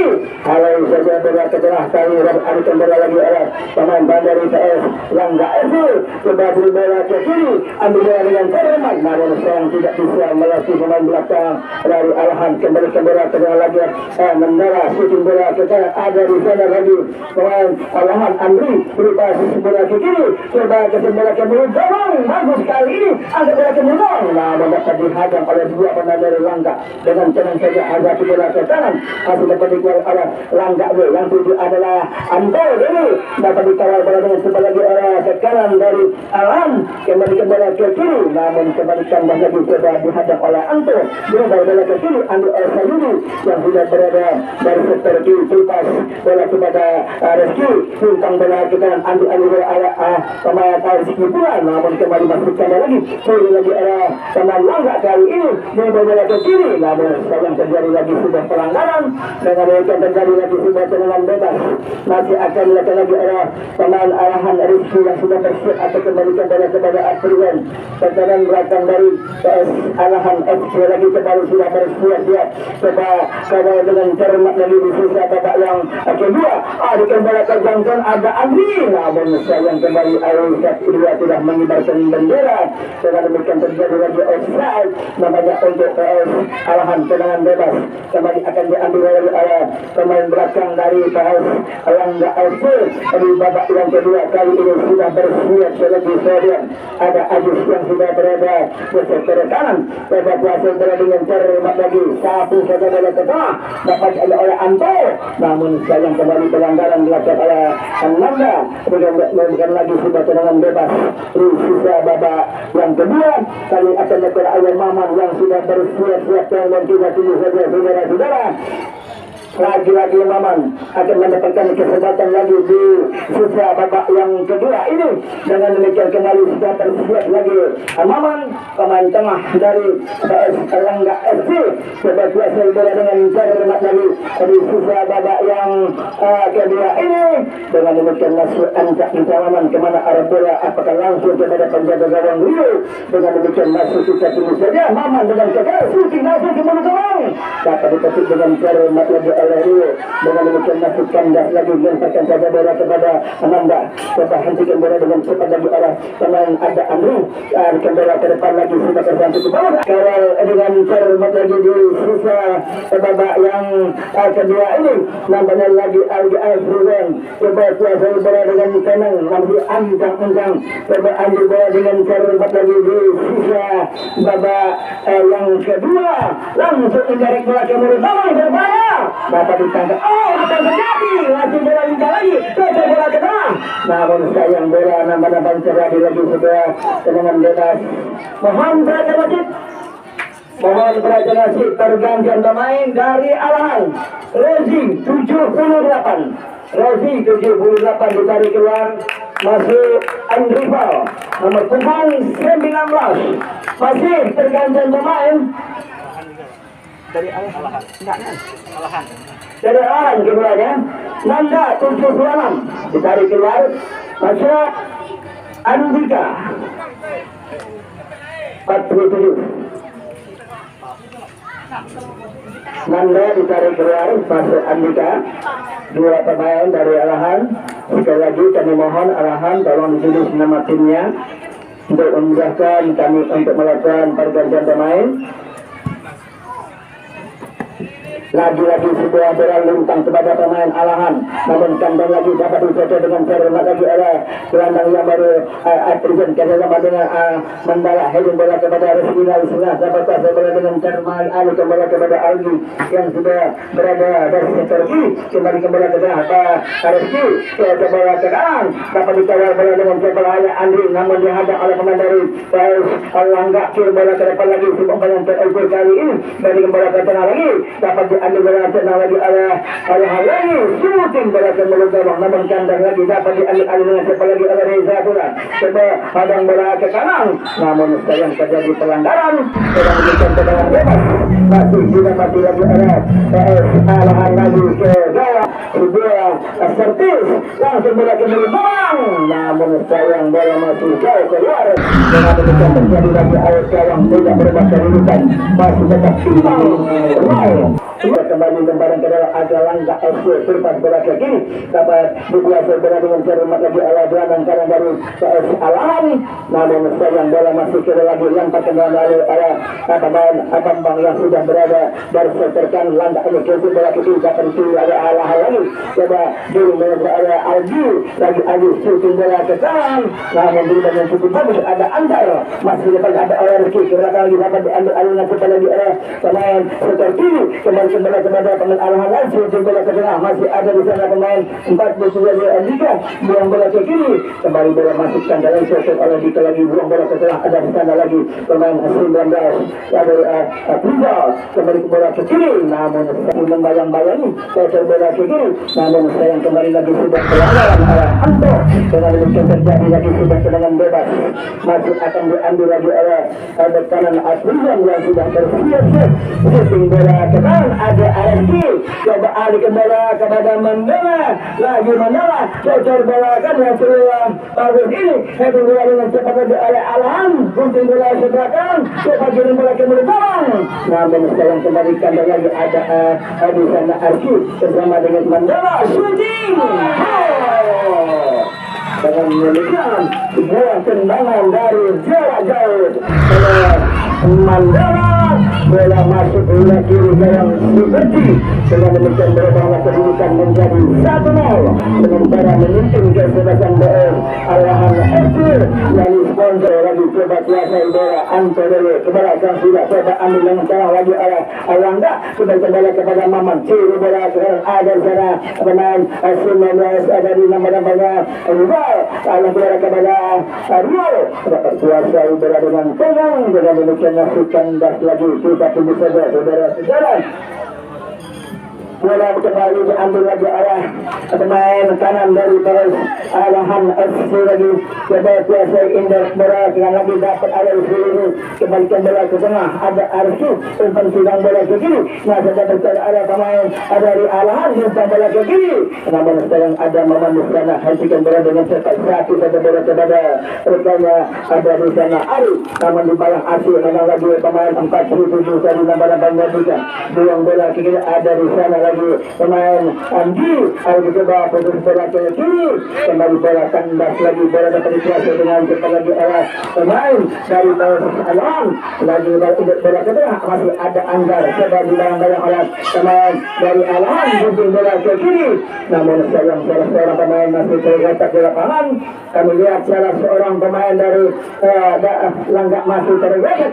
Halai saja bola ke tengah, kali alihkan bola lagi oleh pemain Bandari PS Langga FC. Coba beri bola ke kiri, ambil bola dengan cermat, namun sayang tidak bisa melatih pemain belakang dari Alahan. Kembali ke bola ke tengah lagi, Mandala shooting bola ke tengah, ada di sana lagi pemain Alahan Andri, beripas bola ke kiri, coba ke bola ke belakang, bagus kali ini, ada bola ke belakang, namun dapat dihadang oleh dua pemain dari Langga. Dengan tenang saja hadapi bola ke kanan, masih dapat dikawal oleh Langga. Yang tujuh adalah Anto ini, dapat dikawal bola dengan cepat lagi oleh ke kanan dari Alam. Kembali ke bola ke kiri, namun kembali tambah lagi coba dihadap oleh Anto. Dengan bola ke kiri ambil oleh Sayudi yang sudah berada dari sektor kiri, lepas bola kepada Rizky, tentang bola ke kanan, ambil bola oleh pemain Rizky pula, namun kembali masuk tambah lagi turun lagi oleh pemain Langga. Kali ini bola ke kiri, namun sayang terjadi lagi sudah pelanggaran. Dengan demikian terjadi lagi sudah tendangan bebas, masih akan dilakukan lagi oleh pemain Alahan Rizky yang sudah bersiap atau kembalikan bola kepada Afrian. Pertahanan belakang dari PS Alahan FC lagi kembali sudah bersiap-siap, coba kawal dengan cermat lagi di sisa babak yang kedua. Adukan bola terjangkau ada Andri. Namun sayang kembali Aisyah Ilya tidak mengibarkan bendera. Dengan demikian terjadi lagi offside. Namanya untuk PS Alahan tendangan bebas. Kembali akan diambil oleh pemain belakang dari PS Langga FC. Di babak yang kedua kali ini sudah bersiap selebih stadion. Ada Ajis yang sudah berada di sektor kanan. Pada kuasa berada dengan cermat lagi. Satu saja bola ke tengah. Dapat oleh Anto. Namun sayang kembali pelanggaran dilakukan oleh Ananda. Bukan lagi sudah tendangan bebas. Di sisa babak yang kedua kali akan dilakukan oleh Maman yang sudah bersiap-siap dan tidak tunggu saja saudara-saudara. Lagi-lagi Maman akan mendapatkan kesempatan lagi di sisa babak yang kedua ini. Dengan demikian kembali sudah tersiap lagi Maman, pemain tengah dari PS Langga FC. Coba biasa bola dengan cermat lagi di sisa babak yang kedua ini. Dengan demikian masuk ancaman kemana arah bola, apakah langsung kepada penjaga gawang Rio. Dengan demikian masuk kita tunggu saja. Maman dengan kekal shooting langsung ke mulut gawang, dapat dipetik dengan cermat lagi oleh Rio. Dengan demikian masuk kandas lagi, lemparkan saja bola kepada Ananda. Coba hentikan bola dengan cepat lagi oleh pemain ada Andri. Hentikan bola ke depan lagi, sudah terbantu ke bawah. Kawal dengan cermat lagi di sisa babak yang kedua ini. Nampaknya lagi Algi Alfruzen. Coba kuasa bola dengan tenang, masih ancang-ancang. Coba ambil bola dengan cermat lagi di sisa babak yang kedua. Langsung menjarik bola ke mulut gawang, berbahaya. Dapat ditangkap. Oh, akan terjadi. Langsung bola lincah lagi. Coba bola ke tengah. Namun sayang bola nampak terjadi lagi sudah tendangan bebas. Mohon perhatian wasit. Mohon perhatian wasit. Pergantian pemain dari Alahan. Rozi 78. Rozi 78 ditarik keluar. Masuk Andrival nomor punggung 19. Masih pergantian pemain dari Alahan. Dari Alahan keluarnya. Nanda 76 ditarik keluar. Masuk Andika 47. Nanda ditarik keluar, masuk Andika. Dua pemain dari Alahan. Sekali lagi kami mohon Alahan tolong ditulis nama timnya untuk memudahkan kami untuk melakukan pergantian pemain. Lagi-lagi sebuah bola luntang kepada pemain Alahan. Namun kandang lagi dapat dijaga dengan cermat lagi oleh gelandang yang baru Atrizen kerjasama dengan Mandala. Heading bola kepada Resmina Islah. Dapat kuasa bola dengan cermat. Alih bola kepada Algi yang sudah berada dari sektor kiri. Kembali ke bola ke tengah Reski. Ke bola ke kanan. Dapat dikawal bola dengan cepat oleh Andri. Namun dihadap oleh pemain dari Langga. Kiri bola ke depan lagi. Sebuah bola yang terukur kali ini. Dari bola ke tengah lagi. Dapat diambil bola tenang lagi oleh Halani. Shooting bola ke mulut gawang. Namun kandang lagi dapat diambil alih dengan cepat lagi oleh Reza Pula. Coba hadang bola ke kanan. Namun sayang terjadi pelanggaran. Sedang diberikan tendangan bebas. Masih juga mati lagi oleh PS Alahan lagi ke gawang. Sebuah servis. Langsung bola ke mulut gawang. Namun sayang bola masih jauh keluar. Dengan demikian terjadi lagi oleh gawang tidak berubah kedudukan. Masih tetap imbang. Kembali lemparan ke dalam ada Langga FC. Surpas bola ke kiri. Dapat dikuasai bola dengan cermat lagi oleh gelandang kanan dari PS Alahan. Namun sayang bola masih kira lagi lempar kembali oleh pemain Bambang yang sudah berada dari sektor kanan. Langga ini kiri bola ke kiri. Dapat dipilih oleh Alahan lagi. Coba dulu menyebut oleh Algi. Lagi Algi shooting bola ke kanan. Namun berikan yang cukup bagus. Ada Andar. Masih depan ada oleh Rizky. Kebelakang lagi dapat diambil alihnya cepat lagi oleh pemain sektor kiri. Kembali bola kepada pemain Alahan lagi. Bola ke tengah. Masih ada di sana pemain 42 dari Andika. Buang bola ke kiri. Kembali bola masukkan dalam sektor oleh Andika lagi. Buang bola ke tengah. Ada di sana lagi pemain 19 dari Prizal. Kembali ke bola ke kiri. Namun membayang-bayangi sektor bola ke kiri. Namun sayang kembali lagi sudah pelanggaran oleh Anto. Dengan demikian terjadi lagi sudah tendangan bebas. Masuk akan diambil lagi oleh kanan Prizal yang sudah bersiap-siap. Shooting bola ke kanan. Ada RSG. Coba alih ke bola kepada Mandala. Lagi Mandala. Cocor bola kan yang seluruh bagus ini. Heading bola dengan cepat lagi oleh Alahan. Gunting bola sebelah kanan. Coba giring bola ke mulut gawang. Namun sayang kembali kandang lagi ada di sana RSG bersama dengan Langit Mandala shooting. Dengan demikian sebuah tendangan dari jarak jauh oleh Mandala, bola masuk bola kiri gawang Suberti. Dengan demikian berubahlah kedudukan menjadi 1-0 dengan cara memimpin kesebelasan BS arahan FC yang sponsor lagi coba kuasai bola Antonio ke belakang sudah coba ambil dengan cara lagi arah Alangga sudah kembali kepada Maman kiri bola sekarang ada sana pemain 19 dari nama-namanya Alang bola kepada Rio dapat kuasai bola dengan tenang. Dengan demikian masukkan das lagi kita tunggu saja saudara-saudara. Bola kembali diambil lagi arah pemain kanan dari Paris arahan FC lagi coba kuasai indeks bola dengan lagi dapat arah ini kembalikan bola ke tengah ada Arsu umpan sidang bola ke kiri masih dapat arah pemain dari arahan umpan bola ke kiri namun sekarang ada Maman di sana hentikan bola dengan cepat satu saja bola kepada rekannya ada di sana Ari namun di balang Arsu memang lagi pemain 4-7 tadi nama-namanya juga buang bola ke kiri ada di sana lagi pemain Andi harus coba putus bola ke kiri kembali bola kandas lagi bola dapat dikuasai dengan cepat lagi arah pemain dari Alam lagi bola ke tengah masih ada Anggar coba di barang-barang oleh pemain dari Alam putus bola ke kiri namun sayang salah seorang pemain masih terletak di lapangan. Kami lihat salah seorang pemain dari Langgak masih terletak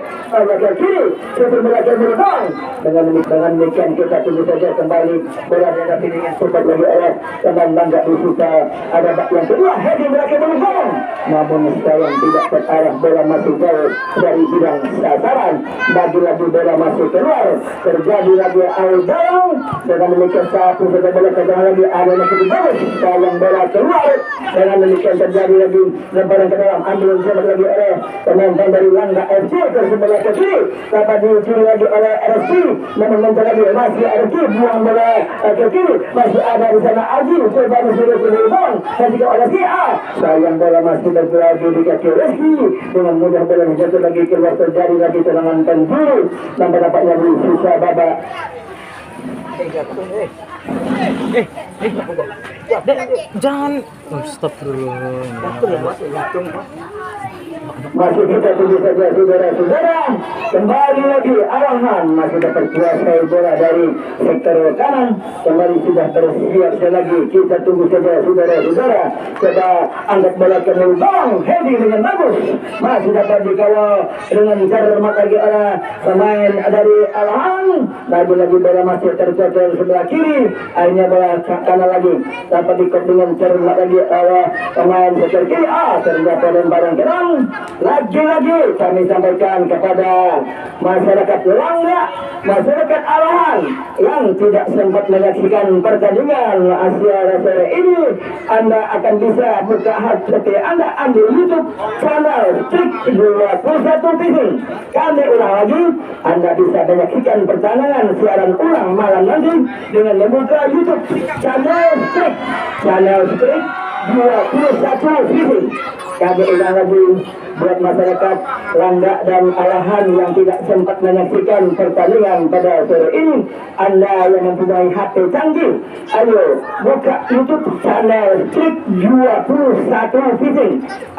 ke kiri putus bola ke belakang. Dengan demikian kita tunggu saja kembali bola dari pilihan cepat lagi oleh teman Langgak disuka ada bak yang kedua heading bola ke belakang namun sayang tidak terarah bola masuk jauh dari bidang sasaran lagi bola masuk keluar terjadi lagi air dalam dengan demikian satu saja bola ke dalam lagi ada yang cukup bagus sayang bola keluar dengan demikian terjadi lagi lemparan ke dalam ambil cepat lagi oleh pemain dari Langgak FC terus bola ke kiri dapat dicuri lagi oleh RSC namun mencoba lagi masih RSC buang bola ke kiri masih ada di sana Aji coba disuruh ke belakang dan juga oleh A sayang bola masih bergelaju di kaki Reski dengan mudah bola jatuh lagi keluar terjadi lagi serangan penjuru dan nampaknya di sisa babak Jangan stop dulu. masih kita tunggu saja saudara-saudara kembali lagi arahan masih dapat kuasai bola dari sektor kanan kembali sudah bersiap lagi kita tunggu saja saudara-saudara coba angkat bola ke lubang heading dengan bagus masih dapat dikawal dengan cermat lagi arah pemain dari arahan lagi bola masih tercocol sebelah kiri akhirnya bola kanan lagi dapat dikop dengan cermat lagi arah pemain sektor kiri ternyata lemparan kerang lagi-lagi kami sampaikan kepada masyarakat Langgak, masyarakat arahan yang tidak sempat menyaksikan pertandingan Asia sore ini. Anda akan bisa buka HP Anda ambil YouTube channel Trik 21 TV. Kami ulang lagi, Anda bisa menyaksikan pertandingan siaran ulang malam nanti dengan membuka YouTube channel Trik 21 TV. Kami ulang lagi buat masyarakat Langgak dan arahan yang tidak sempat menyaksikan pertandingan pada sore ini. Anda yang mempunyai HP canggih, ayo buka YouTube channel Trik 21 TV.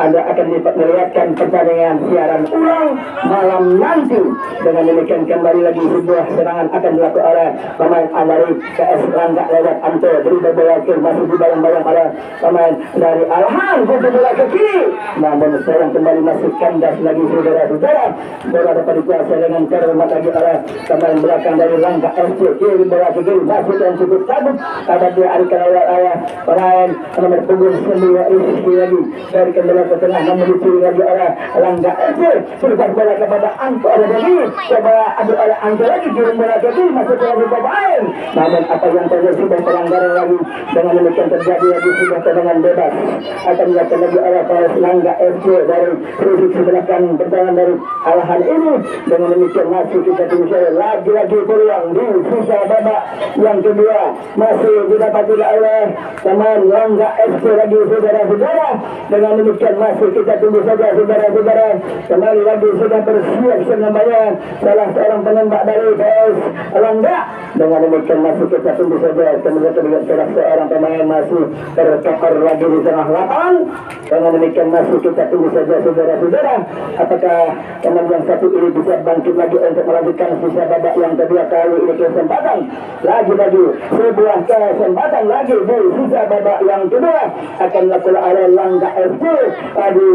Anda akan dapat melihatkan pertandingan siaran ulang malam nanti. Dengan demikian kembali lagi sebuah serangan akan dilakukan oleh pemain dari KS Langgak lewat Anto dari bola ke masih di bayang-bayang oleh pemain dari arahan bola ke kiri namun sekarang kembali masuk kandas lagi saudara-saudara bola dapat dikuasai dengan cermat lagi oleh pemain belakang dari Langgak FC kiri bola ke kiri masuk dan cukup cabut dapat dialihkan oleh pemain nomor punggung 9 lagi dari bola ke tengah namun dicuri lagi oleh Langgak FC serta bola kepada Anto ada lagi coba ambil oleh Anto lagi kirim bola ke kiri masuk ke lagi pemain namun apa yang terjadi sudah pelanggaran lagi dengan demikian terjadi lagi sudah dengan bebas akan dilakukan lagi oleh Paus Langga FC dari sudut sebelahkan pertahanan dari Alahan ini. Dengan demikian masih kita tunggu lagi-lagi peluang di sisa babak yang kedua masih didapati oleh teman Langga FC lagi saudara-saudara. Dengan demikian masih kita tunggu saja saudara-saudara, kembali lagi sudah bersiap namanya salah seorang penembak dari Paus Langga. Dengan demikian masih kita tunggu saja, kemudian salah seorang pemain masih terkapar lagi di tengah lapangan. Dengan demikian masih kita tunggu saja saudara-saudara, apakah teman yang satu ini bisa bangkit lagi untuk melanjutkan sisa babak yang kedua. Kali ini kesempatan lagi-lagi sebuah kesempatan lagi di sisa babak yang kedua akan dilakukan oleh Langga FC di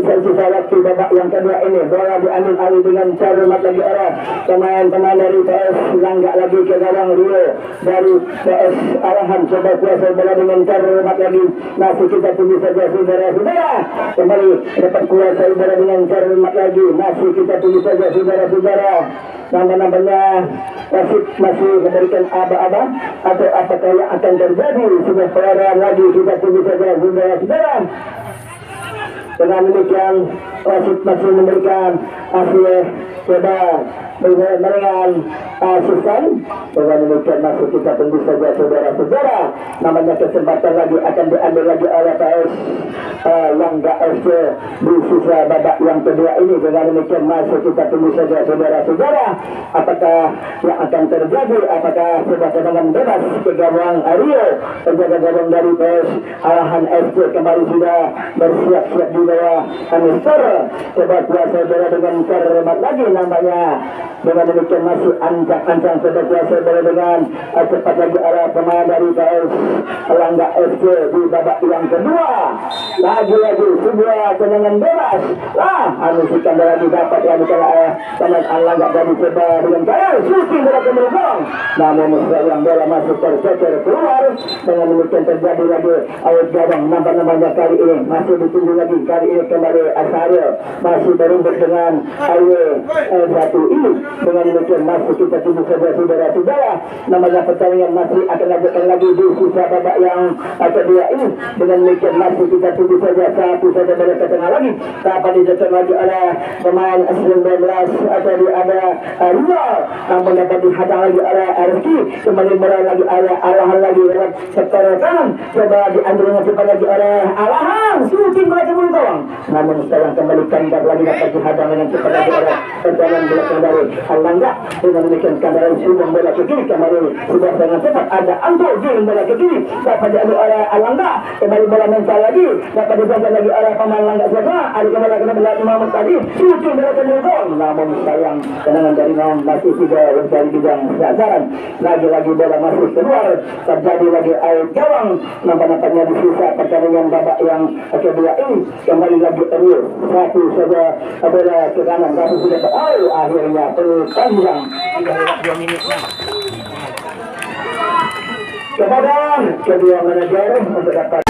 sisa waktu babak yang kedua ini. Bola diambil alih dengan cermat lagi oleh pemain-pemain dari PS Langga lagi ke gawang Rio dari PS Alahan. Coba kuasa bola dengan cermat lagi, masih kita tunggu saja saudara-saudara, kembali dapat kuasa bola dengan cermat lagi, masih kita tunggu saja saudara-saudara. Nama-namanya masih memberikan aba-aba atau apakah yang akan terjadi? Sudah pelajaran lagi, kita tunggu saja saudara-saudara. Dengan demikian wasit masih memberikan hasil coba dengan asisten. Dengan demikian masih kita tunggu saja saudara-saudara, namanya kesempatan lagi akan diambil lagi oleh PS Langga FC di sisa babak yang kedua ini. Dengan demikian masih kita tunggu saja saudara-saudara, apakah yang akan terjadi? Apakah sudah tendangan bebas ke gawang Rio, penjaga gawang dari PS Alahan FC kembali sudah bersiap-siap di bawah Mister. Coba kuasa bola dengan cermat lagi namanya. Dengan demikian masih ancang-ancang sudah kuasa bola dengan cepat lagi arah pemain dari PS Langga FC di babak yang kedua. Lagi-lagi sebuah tendangan bebas. Anusikan bola didapat yang dikalah pemain Langga dari coba dengan cara shooting bola ke belakang. Namun yang bola masih tercecer keluar. Dengan demikian terjadi lagi awet gawang. Nampak-nampaknya kali ini masih ditunggu lagi. Kali ini kembali Asario masih berumput dengan satu ini. Dengan demikian masih kita tunggu saja saudara-saudara, namanya pertandingan masih akan lanjutkan lagi di sisa babak yang kedua ini. Dengan demikian masih kita tunggu saja satu saja dari ke tengah lagi, dapat dijatuhkan lagi oleh pemain 19 atau ada Rio yang mendapat dihadang lagi oleh Rizky. Kembali bola lagi oleh Alahan lagi lewat sektor kanan, coba diambil dengan cepat lagi oleh Alahan, shooting bola ke gawang. Namun sekarang kembali kandar lagi dapat dihadang dengan cepat lagi oleh pertahanan belakang dari Langga. Dengan demikian kandaran sudah bola ke kiri, kembali sudah dengan cepat ada Anto di bola ke kiri, dapat diambil oleh Langga. Kembali bola mental lagi, dapat dijaga lagi oleh pemain Langga siapa? Ada kembali kena bola Muhammad tadi, shooting bola ke gawang. Namun sayang tendangan dari Nam masih tidak mencari bidang sasaran. Lagi-lagi bola masih keluar, terjadi lagi air gawang. Nampak-nampaknya di sisa pertandingan babak yang kedua ini kembali lagi Rio satu saja bola ke kanan, tapi sudah akhirnya panjang 2 menit kepada kedua manajer untuk dapat